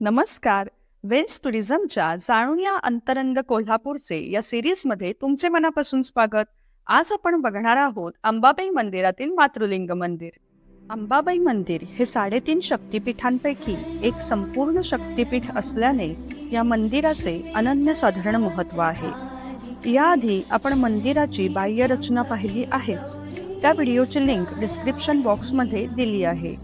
नमस्कार. वेल्स टुरिझमच्या जाणून या अंतरंग कोल्हापूरचे या सिरीजमध्ये तुमचे मनापासून स्वागत. आज आपण बघणार आहोत अंबाबाई मंदिरातील मातृलिंग मंदिर. अंबाबाई मंदिर हे 3.5 शक्तिपीठांपैकी एक संपूर्ण शक्तिपीठ असल्याने या मंदिराचे अनन्यसाधारण महत्त्व आहे. याआधी आपण मंदिराची बाह्य रचना पाहिली आहेच. त्या व्हिडिओची लिंक डिस्क्रिप्शन बॉक्समध्ये दिली आहे.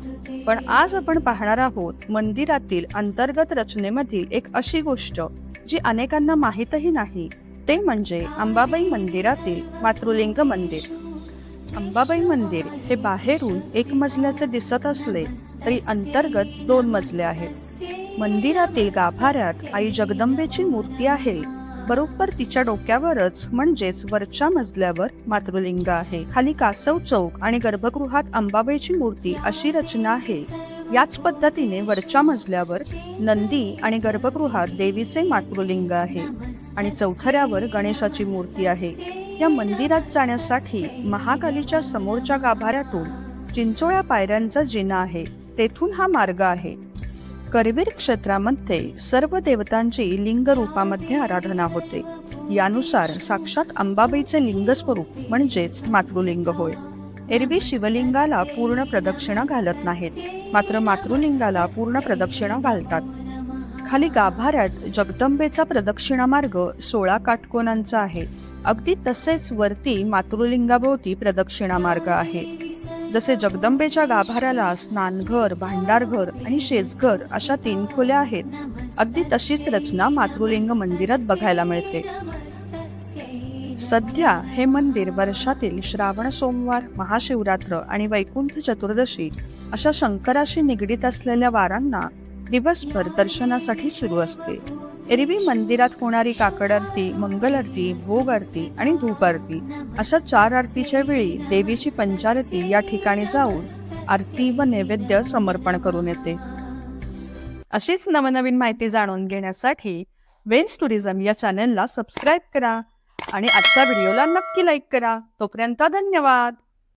पण आज आपण पाहणार आहोत मंदिरातील अंतर्गत रचनेमधील एक अशी गोष्ट जी अनेकांना माहीतही नाही, ते म्हणजे अंबाबाई मंदिरातील मातृलिंग मंदिर. अंबाबाई मंदिर हे बाहेरून 1 मजल्याचे दिसत असले तरी अंतर्गत 2 मजले आहेत. मंदिरातील गाभाऱ्यात आई जगदंबेची मूर्ती आहे. बरोबर तिच्या डोक्यावरच म्हणजेच वरच्या मजल्यावर मातृलिंग आहे. खाली कासव चौक आणि गर्भगृहात अंबाबाईची मूर्ती अशी रचना आहे. याच पद्धतीने वरच्या मजल्यावर नंदी आणि गर्भगृहात देवीचे मातृलिंग आहे आणि चौथऱ्यावर गणेशाची मूर्ती आहे. या मंदिरात जाण्यासाठी महाकालीच्या समोरच्या गाभाऱ्यातून चिंचोळ्या पायऱ्यांचा जिना आहे. तेथून हा मार्ग आहे. करवीर क्षेत्रामध्ये सर्व देवतांची लिंग रूपामध्ये आराधना होते. यानुसार साक्षात अंबाबाईचे लिंग स्वरूप म्हणजेच मातृलिंग होय. एरवी शिवलिंगाला पूर्ण प्रदक्षिणा घालत नाहीत, मात्र मातृलिंगाला पूर्ण प्रदक्षिणा घालतात. खाली गाभाऱ्यात जगदंबेचा प्रदक्षिणा मार्ग 16 काटकोनांचा आहे. अगदी तसेच वरती मातृलिंगाभोवती प्रदक्षिणा मार्ग आहे. जसे जगदंबेच्या गाभाऱ्याला स्नानघर, भांडारघर आणि शेजघर अशा 3 खोल्या आहेत, अगदी तशीच रचना मातृलिंग मंदिरात बघायला मिळते. सध्या हे मंदिर वर्षातील श्रावण सोमवार, महाशिवरात्र आणि वैकुंठ चतुर्दशी अशा शंकराशी निगडीत असलेल्या वारांना दिवसभर दर्शनासाठी सुरू असते. एरवी मंदिरात होणारी काकड आरती, मंगल आरती, भोग आरती आणि धूप आरती अशा 4 आरतीच्या वेळी देवीची पंचारती या ठिकाणी जाऊन आरती व नैवेद्य समर्पण करून येते. अशीच नवनवीन माहिती जाणून घेण्यासाठी वेल्स टुरिझम या चॅनलला सबस्क्राईब करा आणि आजच्या व्हिडिओला नक्की लाईक करा. तोपर्यंत धन्यवाद.